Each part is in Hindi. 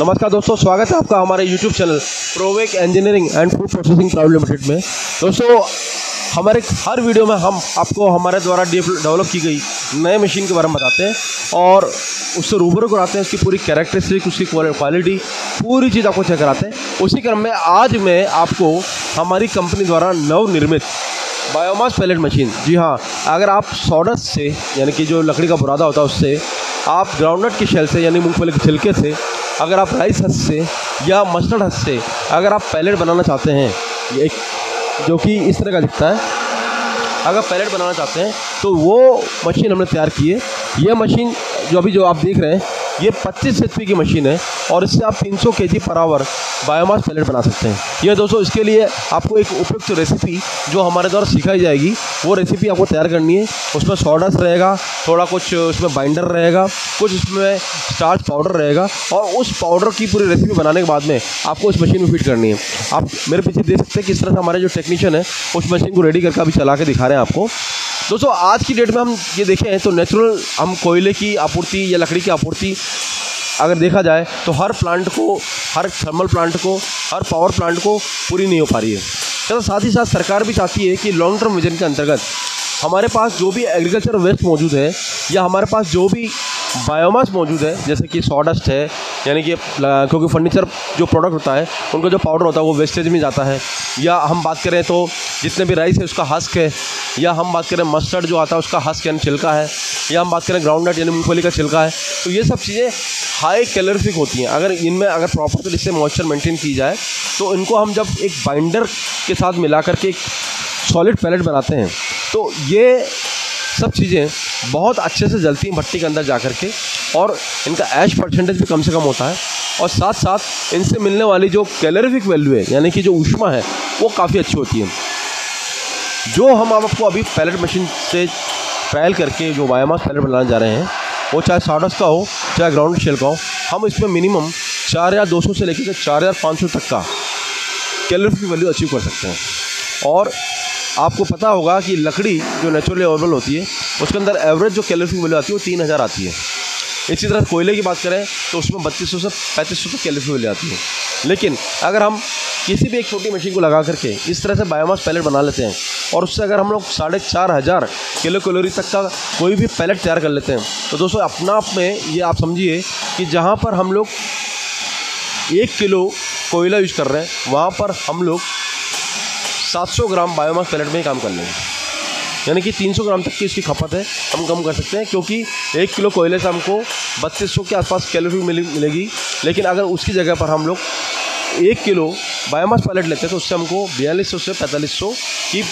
नमस्कार दोस्तों, स्वागत है आपका हमारे YouTube channel Provek engineering and food processing private limited में। दोस्तों, हमारे हर वीडियो में हम आपको हमारे द्वारा डेवलप की गई नए मशीन के बारे में बताते हैं और उससे रूबरू कराते हैं, उसकी पूरी कैरेक्टरिस्टिक, उसकी क्वालिटी, पूरी चीज़ आपको चेक कराते हैं। उसी क्रम में आज मैं आपको हमारी कंपनी द्वारा नवनिर्मित बायोमास पैलेट मशीन, जी हाँ, अगर आप सॉडस्ट से यानी कि जो लकड़ी का बुरादा होता है उससे, आप ग्राउंडनट की शेल से यानी मूंगफली के छिलके से, अगर आप राइस हस्क से या मस्टर्ड हस्क से अगर आप पैलेट बनाना चाहते हैं, ये जो कि इस तरह का दिखता है, अगर पैलेट बनाना चाहते हैं तो वो मशीन हमने तैयार की है। ये मशीन जो आप देख रहे हैं, ये 25 HP की मशीन है और इससे आप 300 kg per hour biomass palette बना सकते हैं। ये दोस्तों, इसके लिए आपको एक उपयुक्त रेसिपी जो हमारे द्वारा सिखाई जाएगी, वो रेसिपी आपको तैयार करनी है। उसमें सॉडस्ट रहेगा, थोड़ा कुछ उसमें बाइंडर रहेगा, कुछ उसमें स्टार्च पाउडर रहेगा और उस पाउडर की पूरी रेसिपी बनाने के बाद में आपको उस मशीन में फिट करनी है। आप मेरे पीछे देख सकते हैं किस तरह से हमारे जो टेक्नीशियन है उस मशीन को रेडी करके अभी चला के दिखा रहे हैं आपको। दोस्तों, आज की डेट में हम ये देखें तो नेचुरल हम कोयले की आपूर्ति या लकड़ी की आपूर्ति अगर देखा जाए तो हर प्लांट को, हर थर्मल प्लांट को, हर पावर प्लांट को पूरी नहीं हो पा रही है। तो साथ ही साथ सरकार भी चाहती है कि लॉन्ग टर्म विजन के अंतर्गत हमारे पास जो भी एग्रीकल्चर वेस्ट मौजूद है या हमारे पास जो भी बायोमास मौजूद है, जैसे कि सॉडस्ट है, यानी कि क्योंकि फर्नीचर जो प्रोडक्ट होता है उनका जो पाउडर होता है वो वेस्टेज में जाता है, या हम बात करें तो जितने भी राइस है उसका हस्क है, या हम बात करें मस्टर्ड जो आता है उसका हस्क यानी छिलका है, या हम बात करें ग्राउंडनट यानी मूंगफली का छिलका है, तो ये सब चीज़ें हाई कैलोरीफिक होती हैं। अगर इनमें अगर प्रॉपर तरीके से मॉइस्चर मेंटेन की जाए तो इनको हम जब एक बाइंडर के साथ मिला करके एक सॉलिड पैलेट बनाते हैं तो ये सब चीज़ें बहुत अच्छे से जलती हैं भट्टी के अंदर जा कर के, और इनका ऐश परसेंटेज भी कम से कम होता है, और साथ साथ इनसे मिलने वाली जो कैलोरीफिक वैल्यू है यानी कि जो ऊष्मा है वो काफ़ी अच्छी होती है। जो हम आपको अभी पैलेट मशीन से ट्रायल करके जो बायोमास पैलेट बनाने जा रहे हैं, वो चाहे सॉडस्ट का हो चाहे ग्राउंड शेल का हो, हम इसमें मिनिमम 4200 से लेकर 4500 तक का कैलोरीफिक वैल्यू अचीव कर सकते हैं। और आपको पता होगा कि लकड़ी जो नेचुरली अवेलेबल होती है उसके अंदर एवरेज जो कैलोरीफिक वैल्यू आती है वो 3000 आती है। इसी तरह कोयले की बात करें तो उसमें 3200 से 3500 तक कैलोरीफिक वैल्यू आती है। लेकिन अगर हम किसी भी एक छोटी मशीन को लगा करके इस तरह से बायोमास पैलेट बना लेते हैं और उससे अगर हम लोग 4500 किलो कैलोरी तक का कोई भी पैलेट तैयार कर लेते हैं, तो दोस्तों अपना आप में ये आप समझिए कि जहाँ पर हम लोग 1 किलो कोयला यूज कर रहे हैं वहाँ पर हम लोग 700 ग्राम बायोमास पैलेट में ही काम कर लेंगे, यानी कि 300 ग्राम तक की इसकी खपत है हम कम कर सकते हैं, क्योंकि 1 किलो कोयले से हमको 3200 के आसपास कैलोरी मिलेगी। लेकिन अगर उसकी जगह पर हम लोग 1 किलो बायोमास पैलेट लेते हैं तो उससे हमको 4200 से 4500 की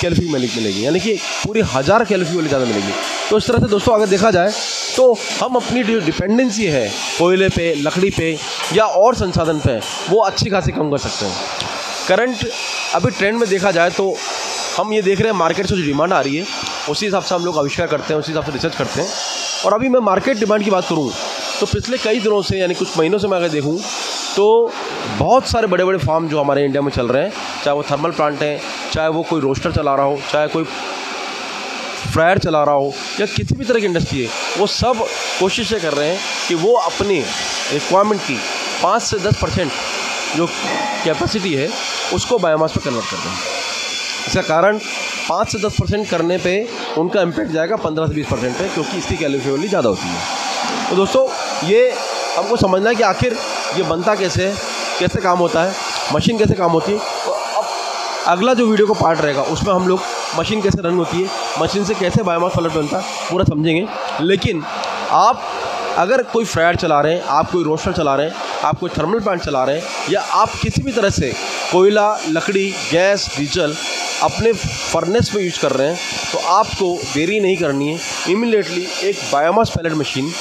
कैलोरी मिलेगी, यानी कि पूरी 1000 कैलोरी वाली ज़्यादा मिलेगी। तो इस तरह से दोस्तों अगर देखा जाए तो हम अपनी जो डिपेंडेंसी है कोयले पे, लकड़ी पे या और संसाधन पे, वो अच्छी खासी कम कर सकते हैं। करंट अभी ट्रेंड में देखा जाए तो हम ये देख रहे हैं मार्केट से जो डिमांड आ रही है उसी हिसाब से हम लोग आविष्कार करते हैं, उसी हिसाब से रिसर्च करते हैं। और अभी मैं मार्केट डिमांड की बात करूँ तो पिछले कई दिनों से, यानी कुछ महीनों से मैं अगर देखूँ तो बहुत सारे बड़े बड़े फार्म जो हमारे इंडिया में चल रहे हैं, चाहे वो थर्मल प्लांट हैं, चाहे वो कोई रोस्टर चला रहा हो, चाहे कोई फ्रायर चला रहा हो, या किसी भी तरह की इंडस्ट्री है, वो सब कोशिशें कर रहे हैं कि वो अपनी रिक्वायरमेंट की 5 से 10% जो कैपेसिटी है उसको बायोमास पर कन्वर्ट कर दें। इसका कारण 5 से 10% करने पे उनका इम्पैक्ट जाएगा 15 से 20% पे, क्योंकि इसकी कैलोरी वैल्यू ज़्यादा होती है। तो दोस्तों ये हमको समझना है कि आखिर ये बनता कैसे है, कैसे काम होता है, मशीन कैसे काम होती है। तो अब अगला जो वीडियो का पार्ट रहेगा उसमें हम लोग मशीन कैसे रन होती है, मशीन से कैसे बायोमास पैलेट बनता है, पूरा समझेंगे। लेकिन आप अगर कोई फ्रायर चला रहे हैं, आप कोई रोस्टर चला रहे हैं, आप कोई थर्मल प्लांट चला रहे हैं, या आप किसी भी तरह से कोयला, लकड़ी, गैस, डीजल अपने फर्नेस में यूज कर रहे हैं, तो आपको देरी नहीं करनी है, इमीडिएटली एक बायोमास पैलेट मशीन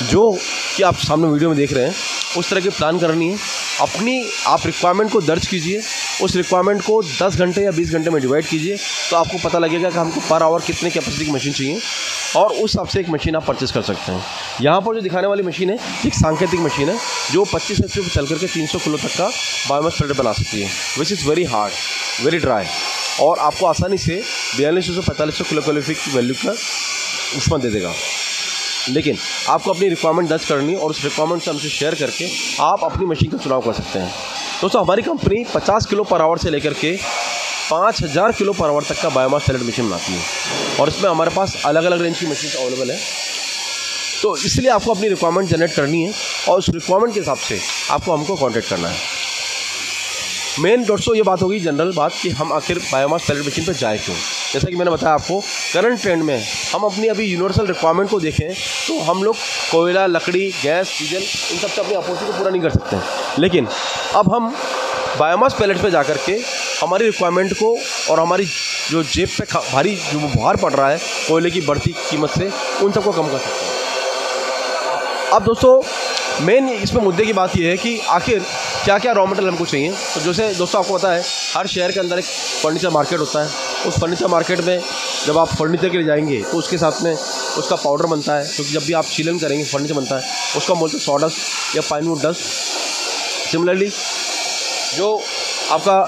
जो कि आप सामने वीडियो में देख रहे हैं उस तरह की प्लान करनी है। अपनी आप रिक्वायरमेंट को दर्ज कीजिए, उस रिक्वायरमेंट को 10 घंटे या 20 घंटे में डिवाइड कीजिए, तो आपको पता लगेगा कि हमको पर आवर कितने कैपेसिटी की मशीन चाहिए, और उस हिसाब से एक मशीन आप परचेस कर सकते हैं। यहाँ पर जो दिखाने वाली मशीन है एक सांकेतिक मशीन है जो 25 HP पर चल करके 300 किलो तक का बायोमास पैलेट बना सकती है, which is very hard, very dry, और आपको आसानी से 4200 से 4500 किलो कैलोरी की वैल्यू का ऊष्मा दे देगा। लेकिन आपको अपनी रिक्वायरमेंट दर्ज करनी और उस रिक्वायरमेंट से हमसे शेयर करके आप अपनी मशीन का चुनाव कर सकते हैं। दोस्तों हमारी कंपनी 50 किलो पर आवर से लेकर के 5000 किलो पर आवर तक का बायोमास पैलेट मशीन बनाती है और इसमें हमारे पास अलग अलग रेंज की मशीन अवेलेबल है। तो इसलिए आपको अपनी रिक्वायरमेंट जनरेट करनी है और उस रिक्वायरमेंट के हिसाब से आपको हमको कॉन्टैक्ट करना है। मेन दोस्तों ये बात होगी जनरल बात कि हम आखिर बायोमास पैलेट मशीन पर जाए क्यों। जैसा कि मैंने बताया आपको, करंट ट्रेंड में हम अपनी अभी यूनिवर्सल रिक्वायरमेंट को देखें तो हम लोग कोयला, लकड़ी, गैस, डीजल इन सब से अपनी आपूर्ति को पूरा नहीं कर सकते हैं। लेकिन अब हम बायोमास पैलेट पे जाकर के हमारी रिक्वायरमेंट को और हमारी जो जेब पे भारी जो भार पड़ रहा है कोयले की बढ़ती कीमत से, उन सबको कम कर सकते हैं। अब दोस्तों मेन इसमें मुद्दे की बात यह है कि आखिर क्या क्या रॉ मटेरियल हमको चाहिए। तो जैसे दोस्तों आपको पता है हर शहर के अंदर एक फर्नीचर मार्केट होता है। उस फर्नीचर मार्केट में जब आप फर्नीचर के लिए जाएंगे तो उसके साथ में उसका पाउडर बनता है, क्योंकि जब भी आप शीलन करेंगे फर्नीचर बनता है, उसका बोलते हैं सॉडस्ट या पाइनवुड डस्ट। सिमिलरली जो आपका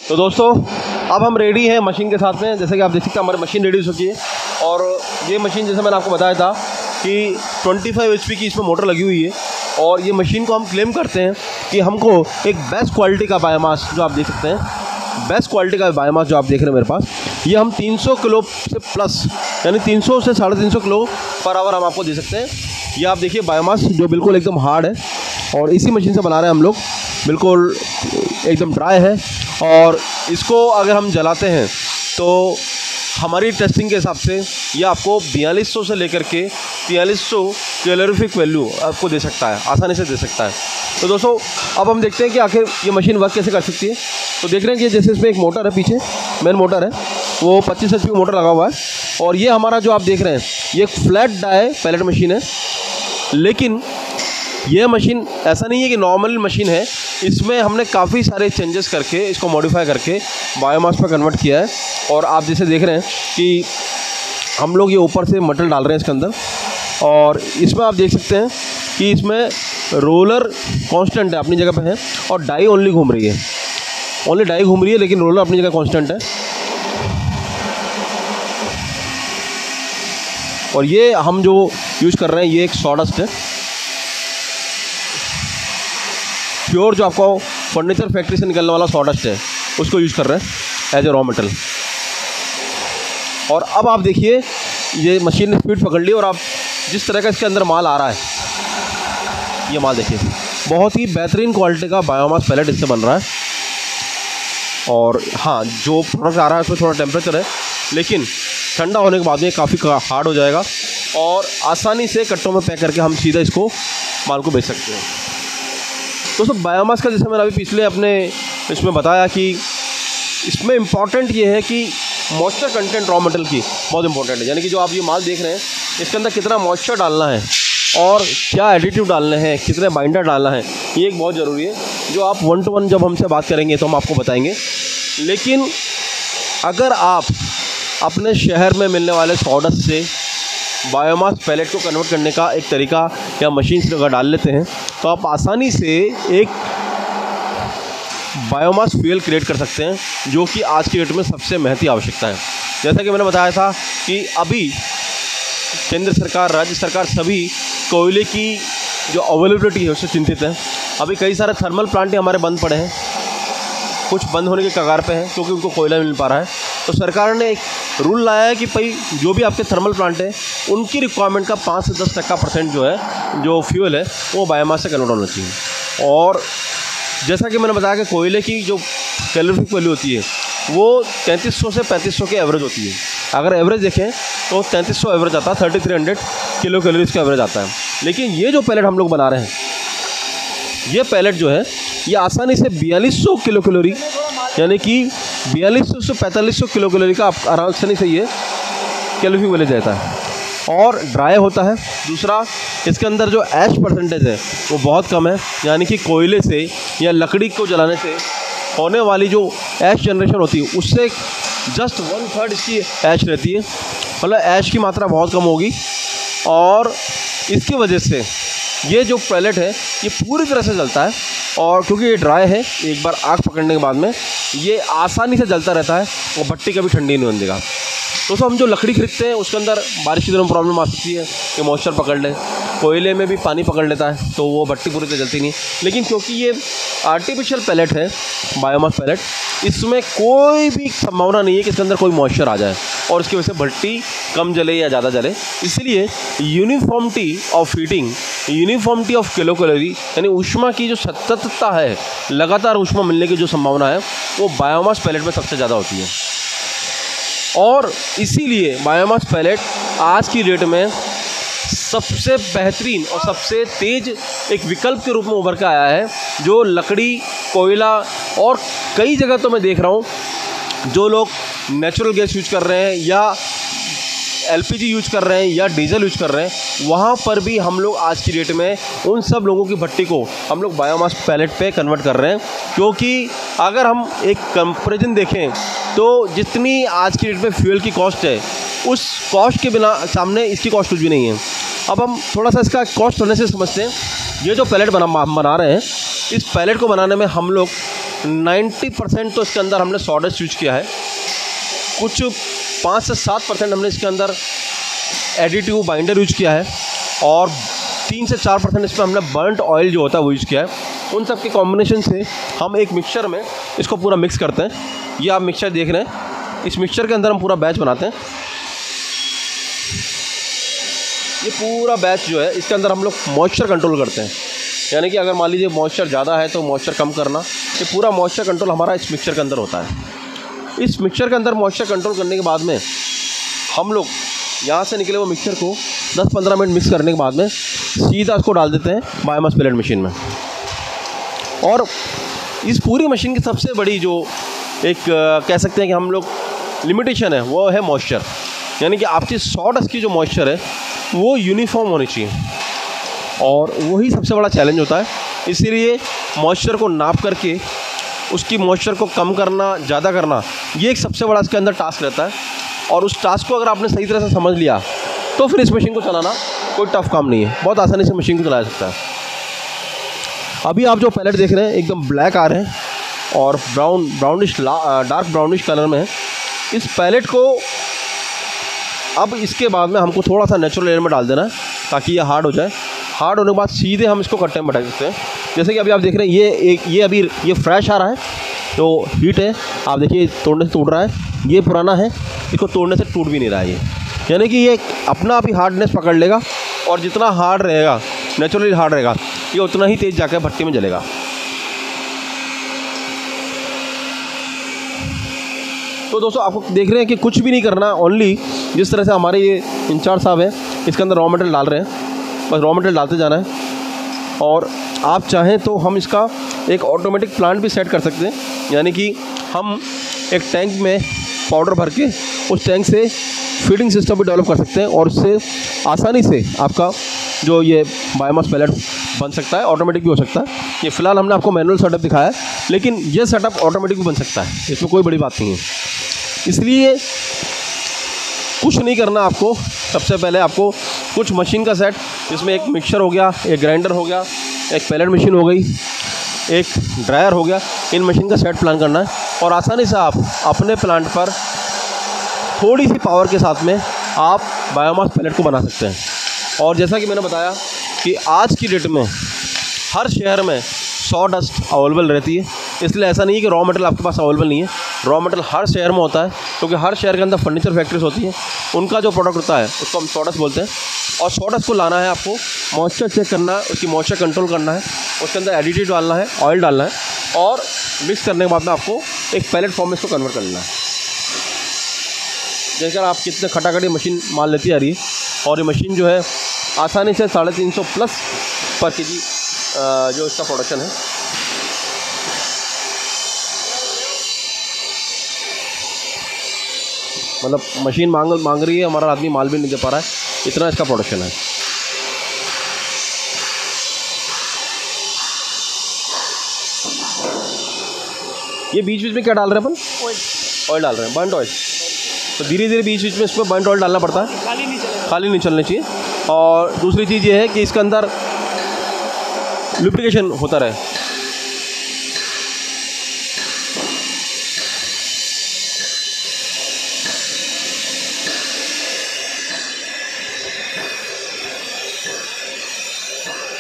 तो दोस्तों अब हम रेडी हैं मशीन के साथ में। जैसे कि आप देख सकते हैं हमारी मशीन रेडी हो चुकी है और ये मशीन जैसे मैंने आपको बताया था कि 25 HP की इसमें मोटर लगी हुई है और ये मशीन को हम क्लेम करते हैं कि हमको एक बेस्ट क्वालिटी का बायोमास, जो आप देख सकते हैं बेस्ट क्वालिटी का बायोमास जो आप देख रहे हैं मेरे पास, ये हम 300 किलो से प्लस यानी 300 से 350 किलो पर आवर हम आपको दे सकते हैं। ये आप देखिए बायोमास जो बिल्कुल एकदम हार्ड है और इसी मशीन से बना रहे हैं हम लोग, बिल्कुल एकदम ड्राई है। और इसको अगर हम जलाते हैं तो हमारी टेस्टिंग के हिसाब से ये आपको 4200 से लेकर के 4300 कैलोरीफिक वैल्यू आपको दे सकता है, आसानी से दे सकता है। तो दोस्तों अब हम देखते हैं कि आखिर ये मशीन वर्क कैसे कर सकती है। तो देख रहे हैं कि जैसे इसमें एक मोटर है, पीछे मेन मोटर है, वो 25 HP मोटर लगा हुआ है और ये हमारा जो आप देख रहे हैं ये एक फ्लैट डाई पैलेट मशीन है। लेकिन ये मशीन ऐसा नहीं है कि नॉर्मल मशीन है, इसमें हमने काफ़ी सारे चेंजेस करके इसको मॉडिफाई करके बायोमास पर कन्वर्ट किया है। और आप जैसे देख रहे हैं कि हम लोग ये ऊपर से मटेरियल डाल रहे हैं इसके अंदर और इसमें आप देख सकते हैं कि इसमें रोलर कांस्टेंट है, अपनी जगह पे है और डाई ओनली घूम रही है, ओनली डाई घूम रही है, लेकिन रोलर अपनी जगह कांस्टेंट है। और ये हम जो यूज़ कर रहे हैं ये एक सॉडस्ट है, प्योर जो आपको फर्नीचर फैक्ट्री से निकलने वाला सॉडस्ट है, उसको यूज़ कर रहे हैं एज ए रॉ मटेरियल। और अब आप देखिए ये मशीन ने स्पीड पकड़ ली और आप जिस तरह का इसके अंदर माल आ रहा है, ये माल देखिए बहुत ही बेहतरीन क्वालिटी का बायोमास पैलेट इससे बन रहा है। और हाँ, जो प्रोडक्ट आ रहा है उसमें थोड़ा टेम्परेचर है, लेकिन ठंडा होने के बाद में काफ़ी हार्ड हो जाएगा और आसानी से कट्टों में पैक करके हम सीधा इसको माल को बेच सकते हैं। दोस्तों बायोमास का जैसे मैंने अभी पिछले अपने इसमें बताया कि इसमें इम्पॉर्टेंट ये है कि मॉइस्चर कंटेंट रॉ मटेरियल की बहुत इंपॉर्टेंट है। यानी कि जो आप ये माल देख रहे हैं इसके अंदर कितना मॉइस्चर डालना है और क्या एडिटिव डालने हैं, कितने बाइंडर डालना है, ये एक बहुत ज़रूरी है, जो आप 1 to 1 जब हमसे बात करेंगे तो हम आपको बताएंगे। लेकिन अगर आप अपने शहर में मिलने वाले सॉडस्ट से बायोमास पैलेट को कन्वर्ट करने का एक तरीका या मशीन से अगर डाल लेते हैं तो आप आसानी से एक बायोमास फ्यूल क्रिएट कर सकते हैं, जो कि आज की डेट में सबसे महती आवश्यकता है। जैसा कि मैंने बताया था कि अभी केंद्र सरकार, राज्य सरकार सभी कोयले की जो अवेलेबिलिटी है उससे चिंतित है। अभी कई सारे थर्मल प्लांट हमारे बंद पड़े हैं, कुछ बंद होने के कगार पे हैं क्योंकि उनको कोयला मिल पा रहा है। तो सरकार ने एक रूल लाया है कि भाई जो भी आपके थर्मल प्लांट है उनकी रिक्वायरमेंट का 5 से 10% जो है, जो फ्यूल है वो बायोमास से कन्वर्ट होना चाहिए। और जैसा कि मैंने बताया कि कोयले की जो कैलोरीफिक वैल्यू होती है वो 3300 से 3500 की एवरेज होती है। अगर एवरेज देखें तो 3300 एवरेज आता है, 3300 किलो कैलोरीज का एवरेज आता है। लेकिन ये जो पैलेट हम लोग बना रहे हैं, ये पैलेट जो है ये आसानी से 4200 किलो कैलोरी यानी कि 4200 से 4500 किलो कैलोरी का आराम से ये कैलोरी वैल्यू देता है और ड्राई होता है। दूसरा, इसके अंदर जो ऐश परसेंटेज है वो बहुत कम है, यानी कि कोयले से या लकड़ी को जलाने से होने वाली जो ऐश जनरेशन होती है उससे जस्ट 1/3 इसकी ऐश रहती है, मतलब ऐश की मात्रा बहुत कम होगी। और इसकी वजह से ये जो पैलेट है ये पूरी तरह से जलता है और क्योंकि ये ड्राई है, एक बार आग पकड़ने के बाद में ये आसानी से जलता रहता है और भट्टी कभी ठंडी नहीं होने देगा। दोस्तों हम जो लकड़ी खरीदते हैं उसके अंदर बारिश के दिनों में प्रॉब्लम आ सकती है कि मॉइस्चर पकड़ ले, कोयले में भी पानी पकड़ लेता है तो वो भट्टी पूरी तरह जलती नहीं। लेकिन क्योंकि ये आर्टिफिशियल पैलेट है, बायोमास पैलेट, इसमें कोई भी संभावना नहीं है कि इसके अंदर कोई मॉइस्चर आ जाए और इसकी वजह से भट्टी कम जले या ज़्यादा जले। इसलिए uniformity of heating, uniformity of kilo calorie, यानी ऊष्मा की जो सततता है, लगातार ऊष्मा मिलने की जो संभावना है, वो बायोमास पैलेट में सबसे ज़्यादा होती है। और इसीलिए बायोमास पैलेट आज की डेट में सबसे बेहतरीन और सबसे तेज़ एक विकल्प के रूप में उभर के आया है, जो लकड़ी, कोयला और कई जगह तो मैं देख रहा हूँ जो लोग नेचुरल गैस यूज कर रहे हैं या एलपीजी यूज कर रहे हैं या डीजल यूज कर रहे हैं, वहाँ पर भी हम लोग आज की डेट में उन सब लोगों की भट्टी को हम लोग बायोमास पैलेट पे कन्वर्ट कर रहे हैं। क्योंकि अगर हम एक कंपैरिजन देखें तो जितनी आज की डेट में फ्यूल की कॉस्ट है, उस कॉस्ट के बिना सामने इसकी कॉस्ट कुछ भी नहीं है। अब हम थोड़ा सा इसका कॉस्ट होने से समझते हैं। ये जो पैलेट बना रहे हैं, इस पैलेट को बनाने में हम लोग 90% तो इसके अंदर हमने सॉडस्ट यूज किया है, कुछ 5 से 7% हमने इसके अंदर एडिटिव बाइंडर यूज किया है और 3 से 4% इसमें हमने बर्न्ट ऑयल जो होता है वो यूज़ किया है। उन सब के कॉम्बिनेशन से हम एक मिक्सचर में इसको पूरा मिक्स करते हैं। ये आप मिक्सचर देख रहे हैं, इस मिक्सचर के अंदर हम पूरा बैच बनाते हैं। ये पूरा बैच जो है इसके अंदर हम लोग मॉइस्चर कंट्रोल करते हैं, यानी कि अगर मान लीजिए मॉइस्चर ज़्यादा है तो मॉइस्चर कम करना, ये पूरा मॉइस्चर कंट्रोल हमारा इस मिक्सचर के अंदर होता है। इस मिक्सचर के अंदर मॉइस्चर कंट्रोल करने के बाद में हम लोग यहाँ से निकले वो मिक्सचर को 10-15 मिनट मिक्स करने के बाद में सीधा उसको डाल देते हैं बायोमास पैलेट मशीन में। और इस पूरी मशीन की सबसे बड़ी जो एक कह सकते हैं कि हम लोग लिमिटेशन है, वो है मॉइस्चर, यानी कि आपकी सॉडस्ट की जो मॉइस्चर है वो यूनिफॉर्म होनी चाहिए और वही सबसे बड़ा चैलेंज होता है। इसीलिए मॉइस्चर को नाप करके उसकी मॉइस्चर को कम करना, ज़्यादा करना, ये एक सबसे बड़ा इसके अंदर टास्क रहता है। और उस टास्क को अगर आपने सही तरह से समझ लिया तो फिर इस मशीन को चलाना कोई टफ काम नहीं है, बहुत आसानी से मशीन को चलाया सकता है। अभी आप जो पैलेट देख रहे हैं एकदम ब्लैक आ रहे हैं और ब्राउनिश डार्क ब्राउनिश कलर में है। इस पैलेट को अब इसके बाद में हमको थोड़ा सा नेचुरल एयर में डाल देना है ताकि ये हार्ड हो जाए। हार्ड होने के बाद सीधे हम इसको कट्टे में बैठा सकते हैं। जैसे कि अभी आप देख रहे हैं ये अभी ये फ्रेश आ रहा है तो हीट है, आप देखिए तोड़ने से टूट रहा है। ये पुराना है, इसको तोड़ने से टूट भी नहीं रहा है ये, यानी कि ये अपना आप ही हार्डनेस पकड़ लेगा और जितना हार्ड रहेगा, नेचुरली हार्ड रहेगा, ये उतना ही तेज़ जाकर भट्टी में जलेगा। तो दोस्तों आपको देख रहे हैं कि कुछ भी नहीं करना, ओनली जिस तरह से हमारे ये इंचार्ज साहब हैं इसके अंदर रॉ मटेरियल डाल रहे हैं, बस रॉ मटेरियल डालते जाना है। और आप चाहें तो हम इसका एक ऑटोमेटिक प्लांट भी सेट कर सकते हैं, यानी कि हम एक टैंक में पाउडर भर के उस टैंक से फीडिंग सिस्टम भी डेवलप कर सकते हैं और उससे आसानी से आपका जो ये बायोमास पैलेट बन सकता है, ऑटोमेटिक भी हो सकता है। ये फ़िलहाल हमने आपको मैनुअल सेटअप दिखाया है, लेकिन ये सेटअप ऑटोमेटिक भी बन सकता है, इसमें कोई बड़ी बात नहीं है। इसलिए कुछ नहीं करना आपको, सबसे पहले आपको कुछ मशीन का सेट, जिसमें एक मिक्सर हो गया, एक ग्राइंडर हो गया, एक पैलेट मशीन हो गई, एक ड्रायर हो गया, इन मशीन का सेट प्लान करना है और आसानी से आप अपने प्लांट पर थोड़ी सी पावर के साथ में आप बायोमास पैलेट को बना सकते हैं। और जैसा कि मैंने बताया कि आज की डेट में हर शहर में सॉडस्ट अवेलेबल रहती है, इसलिए ऐसा नहीं है कि रॉ मटेरियल आपके पास अवेलेबल नहीं है। रॉ मटेरियल हर शहर में होता है, क्योंकि हर शहर के अंदर फर्नीचर फैक्ट्रीज होती हैं, उनका जो प्रोडक्ट होता है उसको हम सॉडस्ट बोलते हैं। और सॉडस्ट को लाना है आपको, मॉइस्चर चेक करना है, उसकी मॉइस्चर कंट्रोल करना है, उसके अंदर एडिटिव डालना है, ऑयल डालना है और मिक्स करने के बाद में आपको एक पैलेट फॉर्म में इसको कन्वर्ट कर लेना है। देखकर आप कितने खटाखटी मशीन माल लेती आ रही है और ये मशीन जो है आसानी से 350 प्लस पर केजी जो इसका प्रोडक्शन है। मतलब मशीन मांग रही है, हमारा आदमी माल भी नहीं दे पा रहा है, इतना इसका प्रोडक्शन है। ये बीच बीच में क्या डाल रहे हैं अपन? ऑयल डाल रहे हैं, बर्न्ट ऑयल। तो धीरे धीरे बीच बीच में इसमें बर्न्ट ऑयल डालना पड़ता है, खाली नहीं चलना चाहिए। और दूसरी चीज़ ये है कि इसके अंदर लुब्रिकेशन होता रहे।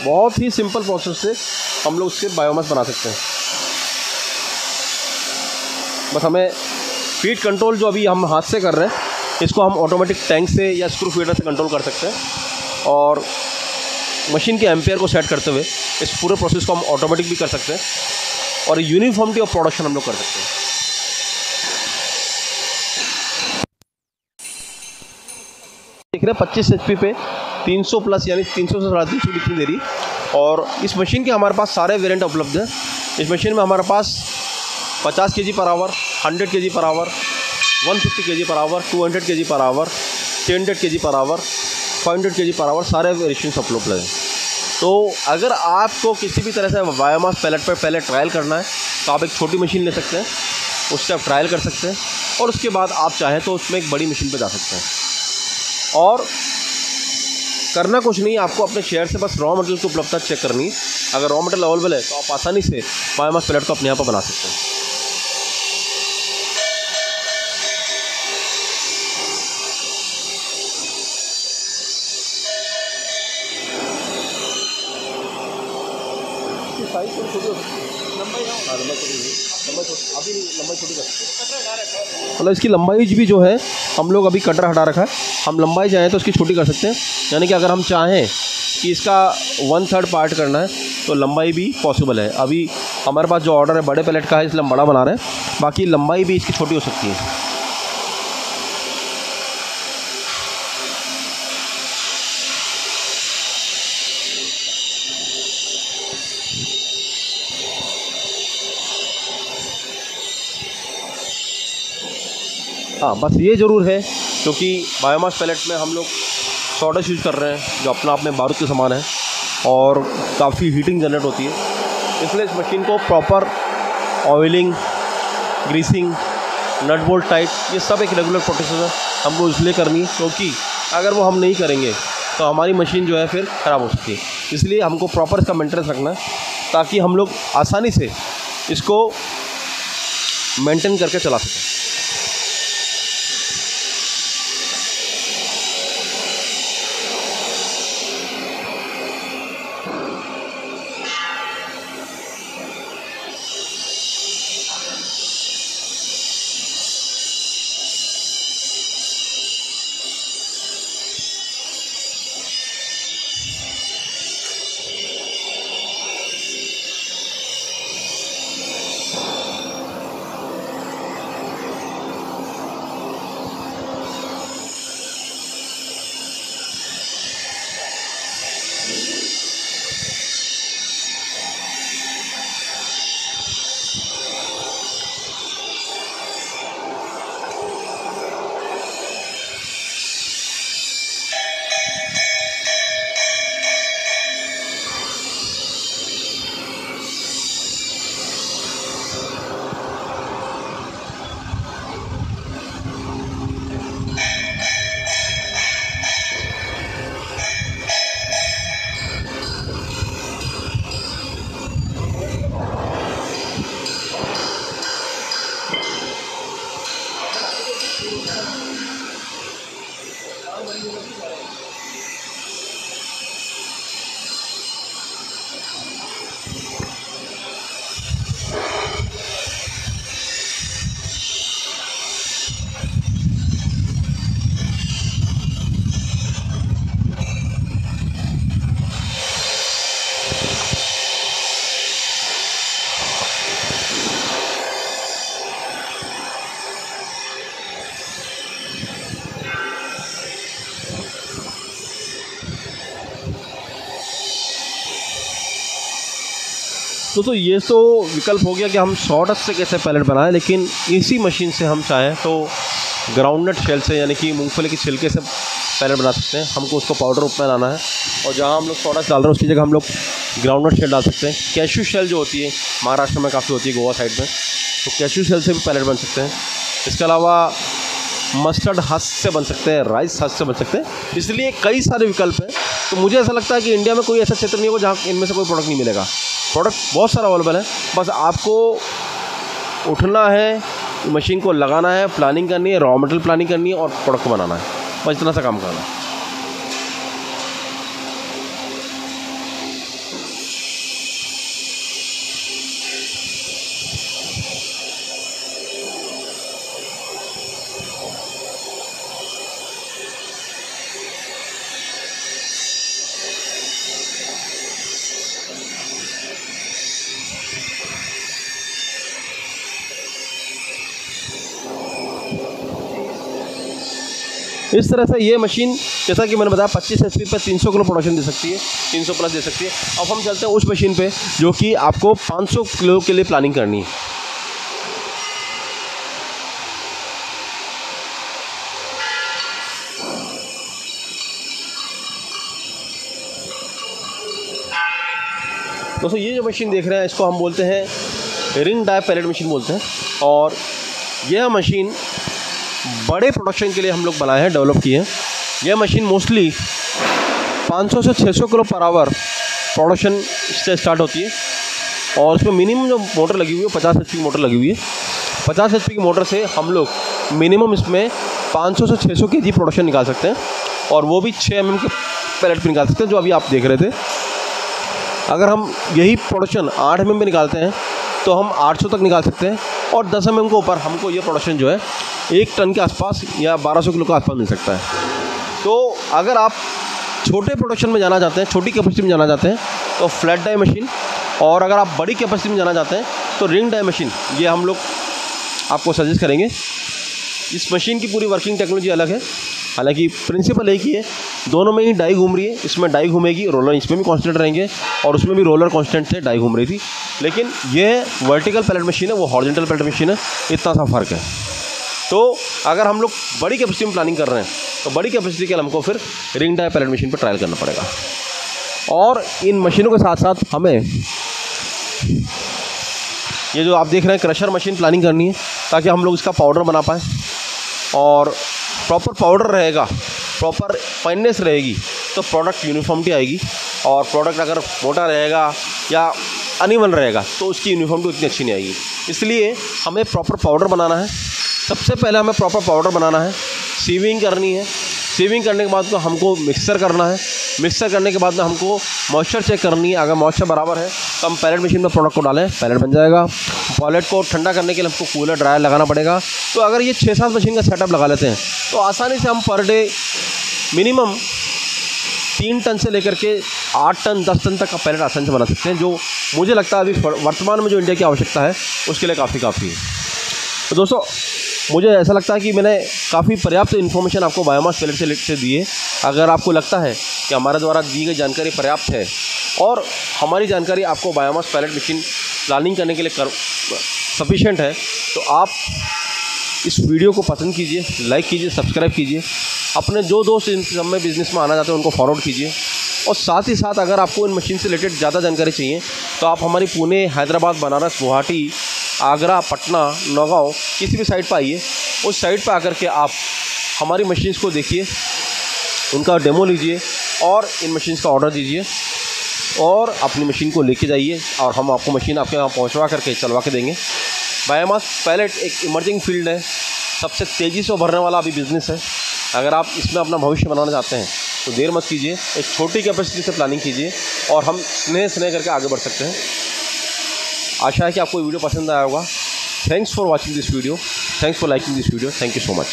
बहुत ही सिंपल प्रोसेस से हम लोग उससे बायोमास बना सकते हैं। बस हमें फीड कंट्रोल जो अभी हम हाथ से कर रहे हैं, इसको हम ऑटोमेटिक टैंक से या स्क्रू फीडर से कंट्रोल कर सकते हैं, और मशीन के एम्पेयर को सेट करते हुए इस पूरे प्रोसेस को हम ऑटोमेटिक भी कर सकते हैं, और यूनिफॉर्मिटी ऑफ प्रोडक्शन हम लोग कर सकते हैं। देख रहे हैं 25 HP पे 300 प्लस यानी 300 से 350 डिग्री दे रही, और इस मशीन के हमारे पास सारे वेरिएंट उपलब्ध हैं। इस मशीन में हमारे पास 50 kg per hour, 100 kg per hour, 150 kg per hour, 200 kg per hour, 300 kg per hour, 500 kg per hour सारे वेरिएशंस उपलब्ध हैं। तो अगर आपको किसी भी तरह से बायोमास पैलेट पर पहले ट्रायल करना है तो आप एक छोटी मशीन ले सकते हैं, उससे आप ट्रायल कर सकते हैं, और उसके बाद आप चाहें तो उसमें एक बड़ी मशीन पर जा सकते हैं। और करना कुछ नहीं, आपको अपने शेयर से बस रॉ मटेरियल की उपलब्धता चेक करनी है। अगर रॉ मटेरियल अवेलेबल है तो आप आसानी से बायोमास पैलेट को अपने यहाँ पर बना सकते हैं। साइज थोड़ी छोटी हो सकती है, लंबाई छोटी कर सकते हैं। मतलब इसकी लंबाई भी जो है हम लोग अभी कटर हटा रखा है, हम लंबाई चाहें तो इसकी छोटी कर सकते हैं। यानी कि अगर हम चाहें कि इसका 1/3 पार्ट करना है तो लंबाई भी पॉसिबल है। अभी हमारे पास जो ऑर्डर है बड़े पैलेट का है, इसलिए हम बड़ा बना रहे हैं, बाकी लंबाई भी इसकी छोटी हो सकती है। हाँ, बस ये ज़रूर है क्योंकि बायोमास पैलेट में हम लोग सॉडस यूज़ कर रहे हैं जो अपना आप में बारूद के समान है और काफ़ी हीटिंग जनरेट होती है, इसलिए इस मशीन को proper oiling, greasing, nut bolt tight, ये सब एक रेगुलर प्रोसेस है हमको इसलिए करनी है क्योंकि अगर वो हम नहीं करेंगे तो हमारी मशीन जो है फिर ख़राब हो सकती है। इसलिए हमको प्रॉपर इसका मेंटेनेंस रखना है ताकि हम लोग आसानी से इसको मेंटेन करके चला सकें। तो ये तो विकल्प हो गया कि हम सॉडस से कैसे पैलेट बनाएं, लेकिन इसी मशीन से हम चाहें तो ग्राउंडनट शेल से यानी कि मूंगफली के छिलके से पैलेट बना सकते हैं। हमको उसको पाउडर रूप में लाना है और जहाँ हम लोग सॉडस डाल रहे हैं उसकी जगह हम लोग ग्राउंडनट शेल डाल सकते हैं। कैशू शेल जो होती है महाराष्ट्र में काफ़ी होती है, गोवा साइड में, तो कैशू शेल से भी पैलेट बन सकते हैं। इसके अलावा मस्टर्ड हस्क से बन सकते हैं, राइस हस्क से बन सकते हैं। इसलिए कई सारे विकल्प हैं। तो मुझे ऐसा लगता है कि इंडिया में कोई ऐसा क्षेत्र नहीं होगा जहाँ इनमें से कोई प्रोडक्ट नहीं मिलेगा। प्रोडक्ट बहुत सारा अवेलेबल है, बस आपको उठना है, मशीन को लगाना है, प्लानिंग करनी है, रॉ मटेरियल प्लानिंग करनी है और प्रोडक्ट को बनाना है, बस इतना सा काम करना है। इस तरह से ये मशीन जैसा कि मैंने बताया 25 HP पे 300 किलो प्रोडक्शन दे सकती है, 300 प्लस दे सकती है। अब हम चलते हैं उस मशीन पे जो कि आपको 500 किलो के लिए प्लानिंग करनी है। दोस्तों ये जो मशीन देख रहे हैं इसको हम बोलते हैं रिंग डाई पैलेट मशीन बोलते हैं, और यह मशीन बड़े प्रोडक्शन के लिए हम लोग बनाए हैं, डेवलप किए हैं। यह मशीन मोस्टली 500 से 600 किलो पर आवर प्रोडक्शन से स्टार्ट होती है, और उसमें मिनिमम जो मोटर लगी हुई है 50 HP की मोटर लगी हुई है। 50 HP की मोटर से हम लोग मिनिमम इसमें 500 से 600 kg प्रोडक्शन निकाल सकते हैं, और वो भी 6 mm के पैलेट पे निकाल सकते हैं, जो अभी आप देख रहे थे। अगर हम यही प्रोडक्शन 8 mm पे निकालते हैं तो हम 800 तक निकाल सकते हैं, और 10 mm के ऊपर हमको ये प्रोडक्शन जो है 1 टन के आसपास या 1200 किलो के आसपास मिल सकता है। तो अगर आप छोटे प्रोडक्शन में जाना चाहते हैं, छोटी कैपेसिटी में जाना चाहते हैं, तो फ्लैट डाई मशीन, और अगर आप बड़ी कैपेसिटी में जाना चाहते हैं तो रिंग डाई मशीन, ये हम लोग आपको सजेस्ट करेंगे। इस मशीन की पूरी वर्किंग टेक्नोलॉजी अलग है, हालांकि प्रिंसिपल एक ही है, दोनों में ही डाई घूम रही है। इसमें डाई घूमेगी, रोलर इसमें भी कांस्टेंट रहेंगे, और उसमें भी रोलर कांस्टेंट थे, डाई घूम रही थी। लेकिन ये वर्टिकल पैलेट मशीन है, वो हॉरिजॉन्टल पैलेट मशीन है, इतना सा फ़र्क है। तो अगर हम लोग बड़ी कैपेसिटी में प्लानिंग कर रहे हैं तो बड़ी कैपेसिटी के लिए हमको फिर रिंग डाई पैलेट मशीन पर ट्रायल करना पड़ेगा। और इन मशीनों के साथ साथ हमें ये जो आप देख रहे हैं क्रशर मशीन प्लानिंग करनी है, ताकि हम लोग इसका पाउडर बना पाएँ, और प्रॉपर पाउडर रहेगा, प्रॉपर फाइननेस रहेगी, तो प्रोडक्ट यूनिफॉर्मिटी आएगी। और प्रोडक्ट अगर मोटा रहेगा या अनइवन रहेगा तो उसकी यूनिफॉर्मिटी उतनी अच्छी नहीं आएगी। इसलिए हमें प्रॉपर पाउडर बनाना है। सबसे पहले हमें प्रॉपर पाउडर बनाना है, सीविंग करनी है। सीविंग करने के बाद तो हमको मिक्सर करना है। मिक्सर करने के बाद में हमको मॉइस्चर चेक करनी है। अगर मॉइस्चर बराबर है तो हम पैलेट मशीन में प्रोडक्ट को डालें, पैलेट बन जाएगा। पैलेट को ठंडा करने के लिए हमको कूलर ड्रायर लगाना पड़ेगा। तो अगर ये 6-7 मशीन का सेटअप लगा लेते हैं तो आसानी से हम पर डे मिनिमम 3 टन से लेकर के 8 टन 10 टन तक का पैलेट आसानी से बना सकते हैं, जो मुझे लगता है अभी वर्तमान में जो इंडिया की आवश्यकता है उसके लिए काफ़ी है। तो दोस्तों मुझे ऐसा लगता है कि मैंने काफ़ी पर्याप्त इन्फॉर्मेशन आपको बायोमास पैलेट से दी है। अगर आपको लगता है कि हमारे द्वारा दी गई जानकारी पर्याप्त है और हमारी जानकारी आपको बायोमास पैलेट मशीन प्लानिंग करने के लिए सफिशिएंट है, तो आप इस वीडियो को पसंद कीजिए, लाइक कीजिए, सब्सक्राइब कीजिए। अपने जो दोस्त इन सब में बिज़नेस में आना चाहते हैं उनको फॉरवर्ड कीजिए। और साथ ही साथ अगर आपको इन मशीन से रिलेटेड ज़्यादा जानकारी चाहिए तो आप हमारी पुणे, हैदराबाद, बनारस, गुवाहाटी, आगरा, पटना, नौगांव किसी भी साइट पर आइए। उस साइट पर आकर के आप हमारी मशीन्स को देखिए, उनका डेमो लीजिए और इन मशीन्स का ऑर्डर दीजिए और अपनी मशीन को लेके जाइए, और हम आपको मशीन आपके यहाँ पहुँचवा करके चलवा के देंगे। बायोमास पैलेट एक इमर्जिंग फील्ड है, सबसे तेज़ी से उभरने वाला अभी बिज़नेस है। अगर आप इसमें अपना भविष्य बनाना चाहते हैं तो देर मत कीजिए, एक छोटी कैपेसिटी से प्लानिंग कीजिए और हम स्नेह करके आगे बढ़ सकते हैं। आशा है कि आपको वीडियो पसंद आया होगा। Thanks for watching this video, thanks for liking this video, thank you so much.